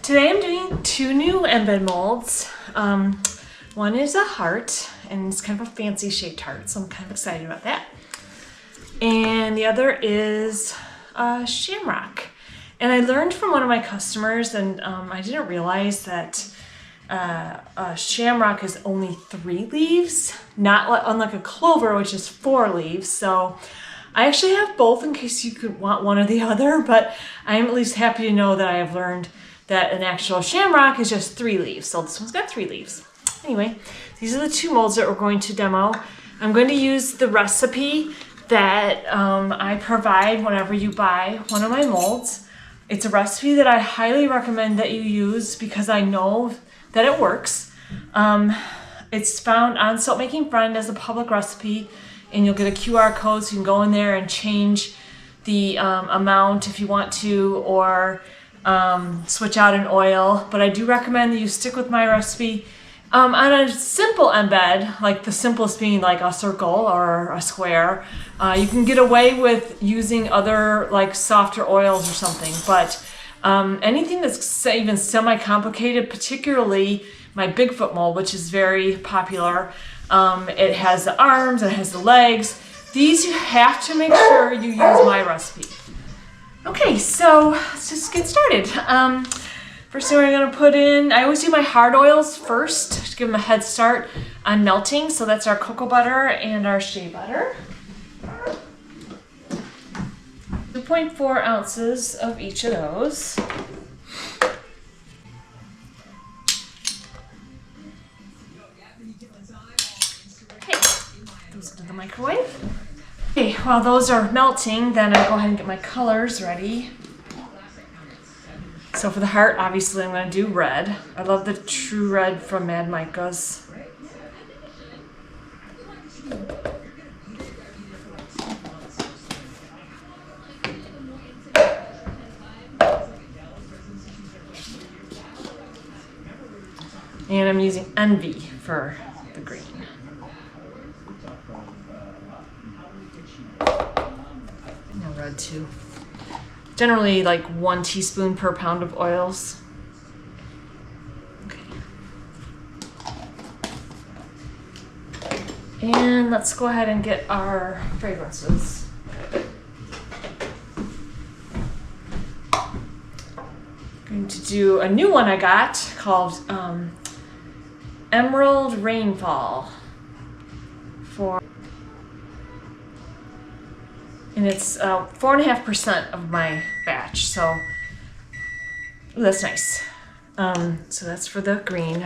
Today I'm doing two new embed molds. One is a heart, and it's kind of a fancy shaped heart, so I'm kind of excited about that. And the other is a shamrock. And I learned from one of my customers, and I didn't realize that a shamrock is only 3 leaves, not unlike a clover, which is 4 leaves. So I actually have both in case you could want one or the other, but I am at least happy to know that I have learned that an actual shamrock is just 3 leaves. So this one's got 3 leaves. Anyway, these are the 2 molds that we're going to demo. I'm going to use the recipe that I provide whenever you buy one of my molds. It's a recipe that I highly recommend that you use because I know that it works. It's found on Soap Making Friend as a public recipe, and you'll get a QR code so you can go in there and change the amount if you want to, or switch out an oil. But I do recommend that you stick with my recipe. On a simple embed, like the simplest being like a circle or a square, you can get away with using other like softer oils or something. But anything that's even semi-complicated, particularly my Bigfoot mold, which is very popular, it has the arms, it has the legs. These you have to make sure you use my recipe. Okay, so let's just get started. First thing we're going to put in, I always do my hard oils first to give them a head start on melting. So that's our cocoa butter and our shea butter. 2.4 ounces of each of those. Okay, those into the microwave. Okay, while those are melting, then I'll go ahead and get my colors ready. So for the heart, obviously I'm going to do red. I love the True Red from Mad Micah's. And I'm using Envy for the green. And red too. Generally like 1 teaspoon per pound of oils. Okay. And let's go ahead and get our fragrances. I'm going to do a new one I got called Emerald Rainfall and it's 4.5% of my batch, so ooh, that's nice. So that's for the green.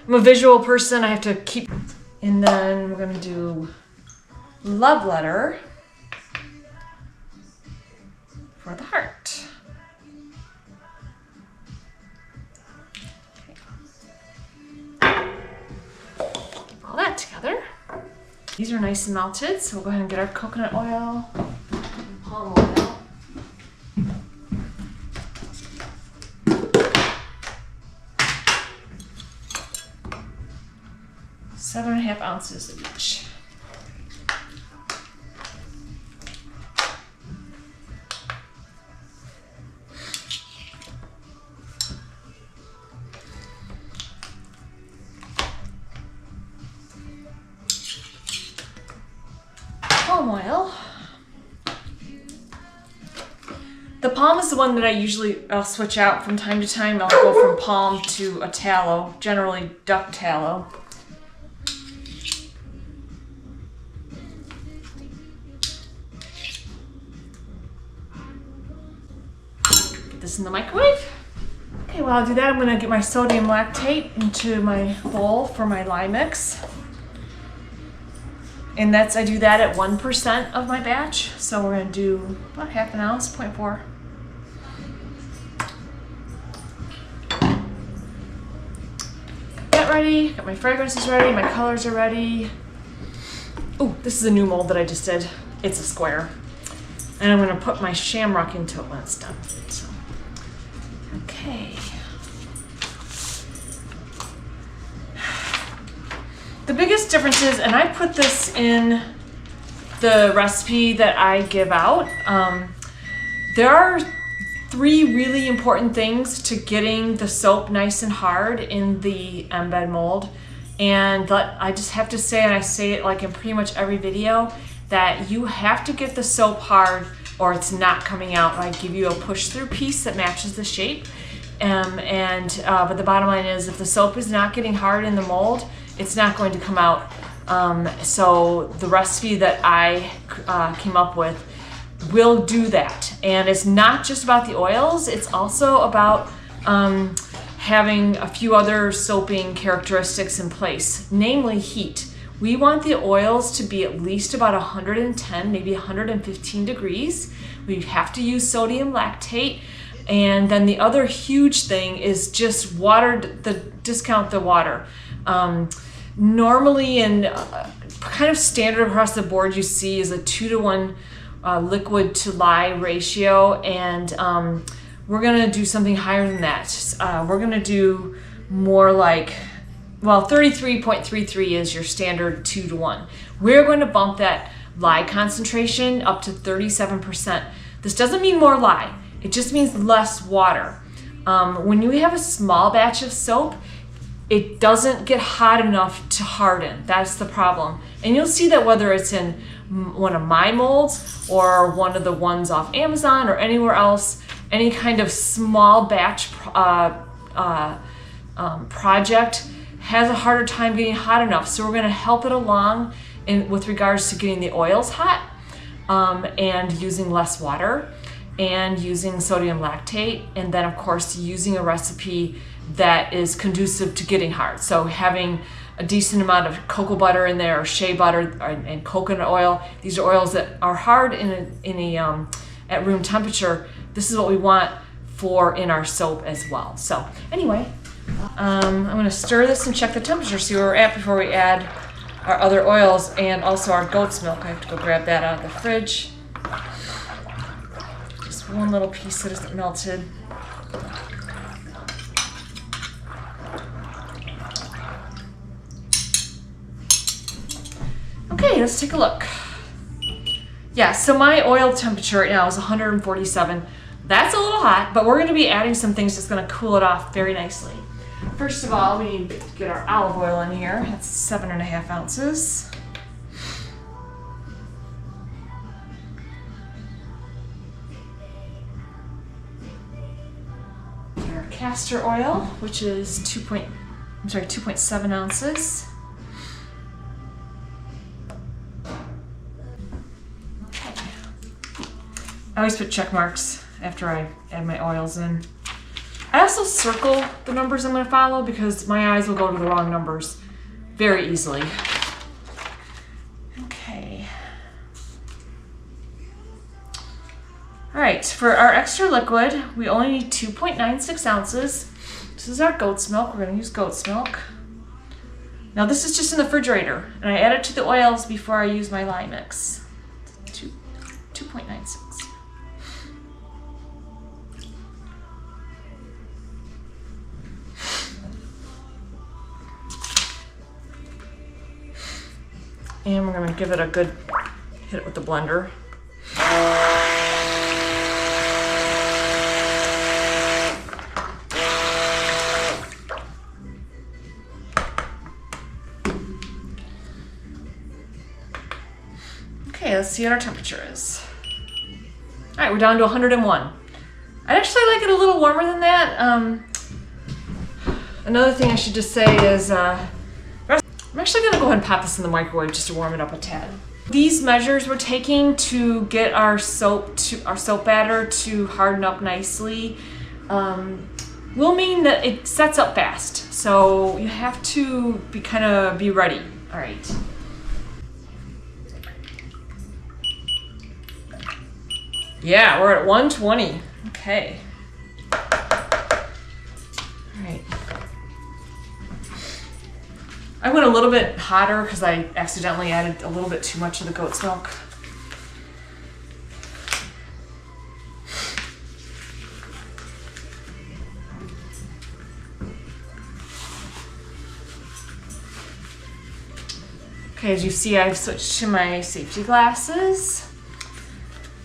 I'm a visual person, I have to keep, and then we're gonna do Love Letter for the heart. Okay. All that together. These are nice and melted, so we'll go ahead and get our coconut oil, palm oil. Seven and a half ounces of each. Palm oil. The palm is the one that I'll switch out from time to time. I'll go from palm to a tallow, generally duck tallow. Get this in the microwave. Okay, while I do that, I'm going to get my sodium lactate into my bowl for my lye mix. And I do that at 1% of my batch. So we're gonna do about half an ounce, 0.4. Got that ready, got my fragrances ready, my colors are ready. Oh, this is a new mold that I just did. It's a square. And I'm gonna put my shamrock into it when it's done. So, okay. The biggest difference is, and I put this in the recipe that I give out, there are 3 really important things to getting the soap nice and hard in the embed mold. And I just have to say, and I say it like in pretty much every video, that you have to get the soap hard or it's not coming out. I give you a push through piece that matches the shape. But the bottom line is, if the soap is not getting hard in the mold, it's not going to come out. So the recipe that I came up with will do that. And it's not just about the oils, it's also about having a few other soaping characteristics in place, namely heat. We want the oils to be at least about 110, maybe 115 degrees. We have to use sodium lactate. And then the other huge thing is just discount the water. Normally, and kind of standard across the board, you see is a 2-to-1 liquid to lye ratio, and we're gonna do something higher than that. We're gonna do more like, well, 33.33 is your standard 2-to-1. We're going to bump that lye concentration up to 37%. This doesn't mean more lye. It just means less water. When you have a small batch of soap, it doesn't get hot enough to harden. That's the problem. And you'll see that whether it's in one of my molds or one of the ones off Amazon or anywhere else, any kind of small batch project has a harder time getting hot enough. So we're gonna help it along with regards to getting the oils hot and using less water, and using sodium lactate, and then of course using a recipe that is conducive to getting hard. So having a decent amount of cocoa butter in there, or shea butter, and coconut oil. These are oils that are hard at room temperature. This is what we want in our soap as well. So anyway, I'm gonna stir this and check the temperature, see where we're at before we add our other oils and also our goat's milk. I have to go grab that out of the fridge. One little piece that isn't melted. Okay, let's take a look. Yeah, so my oil temperature right now is 147. That's a little hot, but we're going to be adding some things that's going to cool it off very nicely. First of all, we need to get our olive oil in here. That's 7.5 ounces. Castor oil, which is 2.7 ounces. Okay. I always put check marks after I add my oils in. I also circle the numbers I'm going to follow because my eyes will go to the wrong numbers very easily. Okay. All right, for our extra liquid, we only need 2.96 ounces. This is our goat's milk. We're going to use goat's milk. Now this is just in the refrigerator, and I add it to the oils before I use my lye mix. 2.96. And we're going to give it a good hit with the blender. Okay, let's see what our temperature is. All right, we're down to 101. I'd actually like it a little warmer than that. Another thing I should just say is I'm actually gonna go ahead and pop this in the microwave just to warm it up a tad. These measures we're taking to get our soap batter to harden up nicely will mean that it sets up fast. So you have to be ready. All right. Yeah, we're at 120. Okay. All right. I went a little bit hotter because I accidentally added a little bit too much of the goat's milk. Okay, as you see, I've switched to my safety glasses.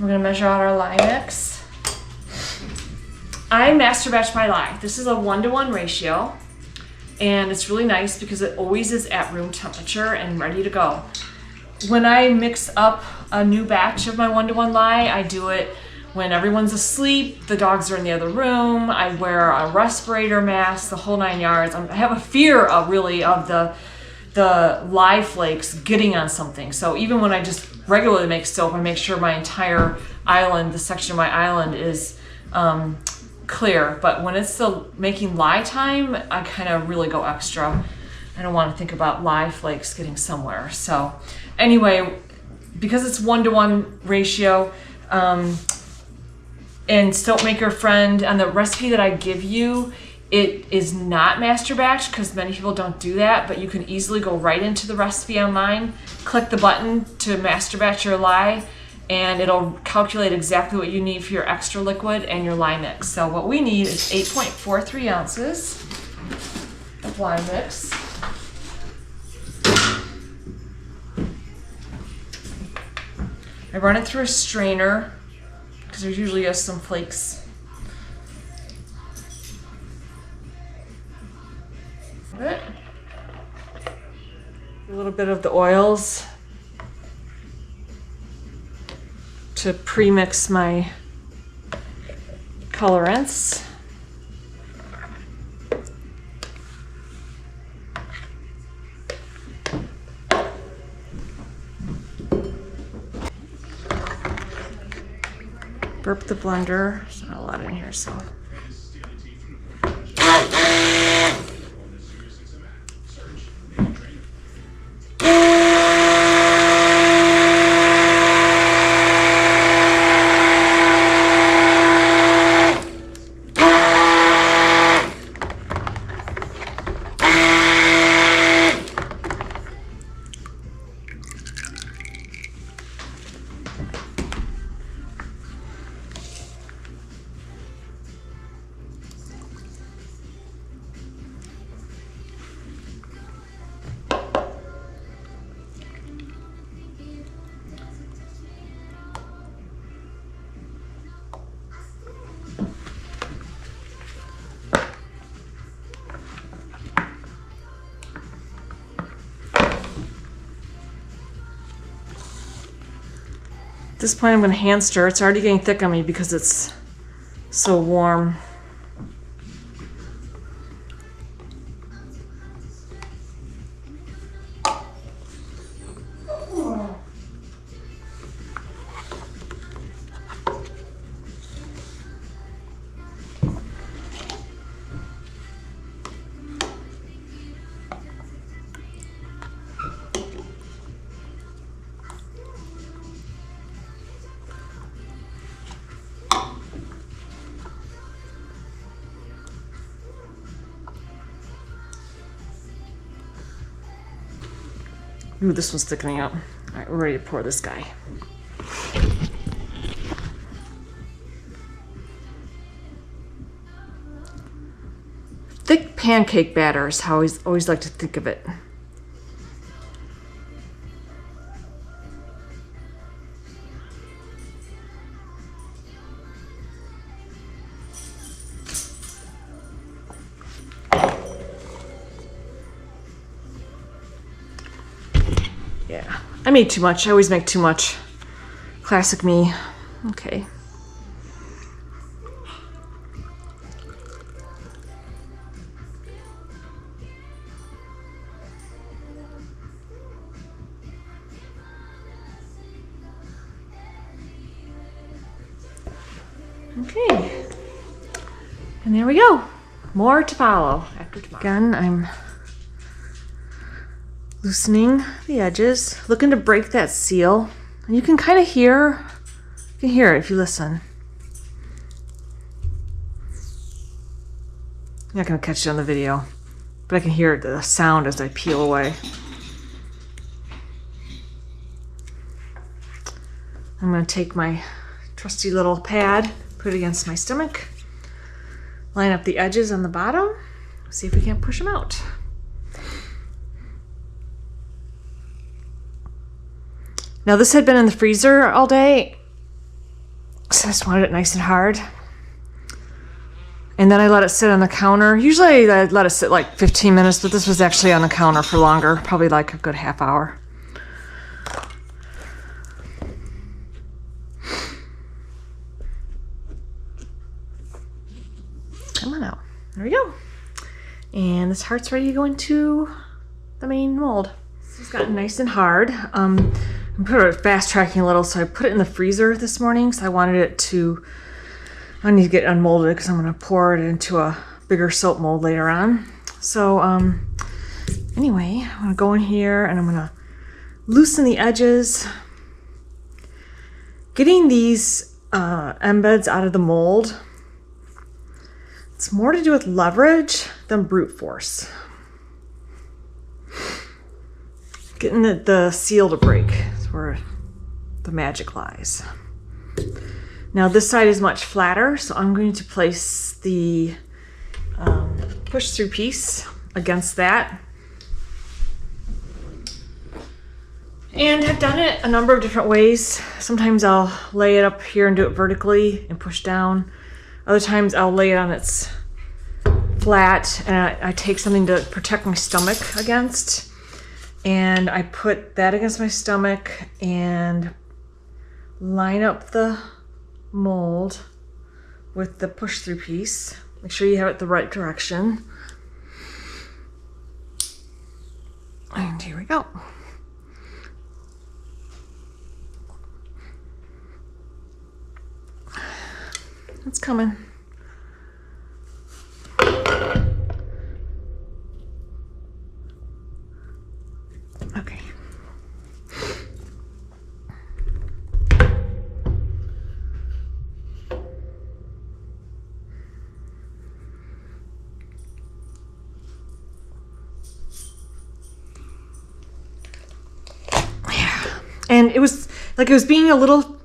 We're gonna measure out our lye mix. I master batch my lye. This is a 1-to-1 ratio, and it's really nice because it always is at room temperature and ready to go. When I mix up a new batch of my 1-to-1 lye, I do it when everyone's asleep, the dogs are in the other room, I wear a respirator mask, the whole 9 yards. I have a fear of the lye flakes getting on something. So even when I just regularly make soap, I make sure my entire island, the section of my island is clear. But when it's still making lye time, I kind of really go extra. I don't want to think about lye flakes getting somewhere. So anyway, because it's 1-to-1 ratio, and Soap Maker Friend, on the recipe that I give you, it is not master batch because many people don't do that, but you can easily go right into the recipe online, click the button to master batch your lye, and it'll calculate exactly what you need for your extra liquid and your lye mix. So what we need is 8.43 ounces of lye mix. I run it through a strainer because there's usually just some flakes. A little bit of the oils to pre-mix my colorants. Burp the blender. There's not a lot in here, so. At this point I'm going to hand stir. It's already getting thick on me because it's so warm. Ooh, this one's thickening up. All right, we're ready to pour this guy. Thick pancake batter is how I always like to think of it. Yeah, I made too much. I always make too much. Classic me. Okay. Okay. And there we go. More to follow after tomorrow. Again, I'm loosening the edges, looking to break that seal. And you can kind of hear, you can hear it if you listen. I'm not going to catch it on the video, but I can hear the sound as I peel away. I'm going to take my trusty little pad, put it against my stomach, line up the edges on the bottom, see if we can't push them out. Now this had been in the freezer all day, so I just wanted it nice and hard. And then I let it sit on the counter. Usually I let it sit like 15 minutes, but this was actually on the counter for longer, probably like a good half hour. Come on out. There we go. And this heart's ready to go into the main mold. It's gotten nice and hard. I'm put it fast tracking a little, so I put it in the freezer this morning because I wanted it to, I need to get it unmolded because I'm going to pour it into a bigger soap mold later on. So anyway, I'm going to go in here and I'm going to loosen the edges. Getting these embeds out of the mold, it's more to do with leverage than brute force. Getting the seal to break is where the magic lies. Now this side is much flatter, so I'm going to place the push-through piece against that. And I've done it a number of different ways. Sometimes I'll lay it up here and do it vertically and push down. Other times I'll lay it on its flat and I take something to protect my stomach against. And I put that against my stomach and line up the mold with the push-through piece. Make sure you have it the right direction. And here we go. It's coming. Okay. Yeah. And it was like it was being a little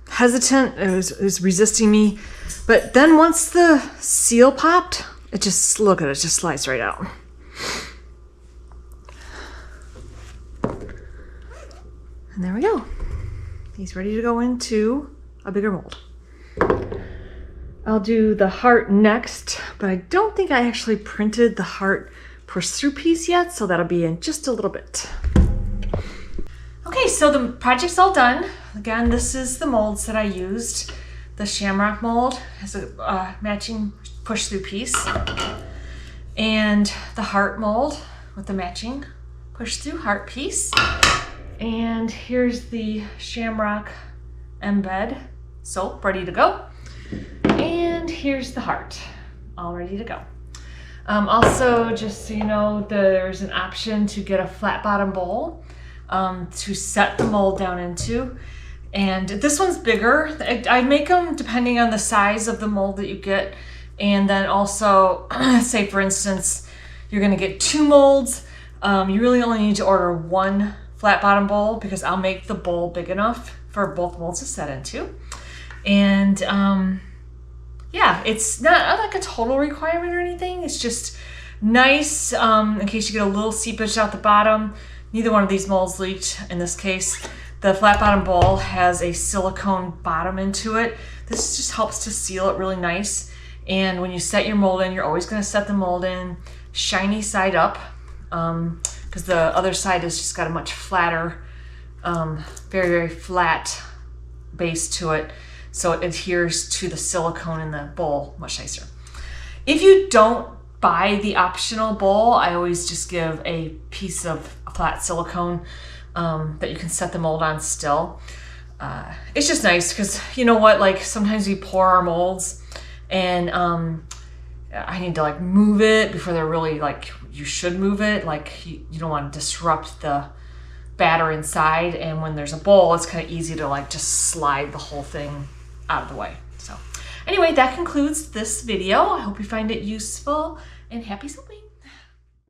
hesitant. It was resisting me, but then once the seal popped, it just, look at it, just slides right out. And there we go. He's ready to go into a bigger mold. I'll do the heart next, but I don't think I actually printed the heart push-through piece yet, so that'll be in just a little bit. Okay, so the project's all done. Again, this is the molds that I used. The shamrock mold has a matching push-through piece, and the heart mold with the matching push-through heart piece. And here's the shamrock embed soap ready to go. And here's the heart, all ready to go. Also, just so you know, there's an option to get a flat bottom bowl to set the mold down into. And this one's bigger. I make them depending on the size of the mold that you get. And then also, say for instance, you're gonna get 2 molds. You really only need to order 1 flat bottom bowl because I'll make the bowl big enough for both molds to set into. And yeah, it's not like a total requirement or anything. It's just nice in case you get a little seepage out the bottom. Neither one of these molds leaked in this case. The flat bottom bowl has a silicone bottom into it. This just helps to seal it really nice. And when you set your mold in, you're always gonna set the mold in shiny side up because the other side has just got a much flatter, very, very flat base to it. So it adheres to the silicone in the bowl much nicer. If you don't buy the optional bowl, I always just give a piece of flat silicone that you can set the mold on still. It's just nice because you know what, like sometimes we pour our molds and I need to like move it before they're really like, you should move it. Like you don't want to disrupt the batter inside, and when there's a bowl, it's kind of easy to like just slide the whole thing out of the way. So anyway, that concludes this video. I hope you find it useful, and happy sewing.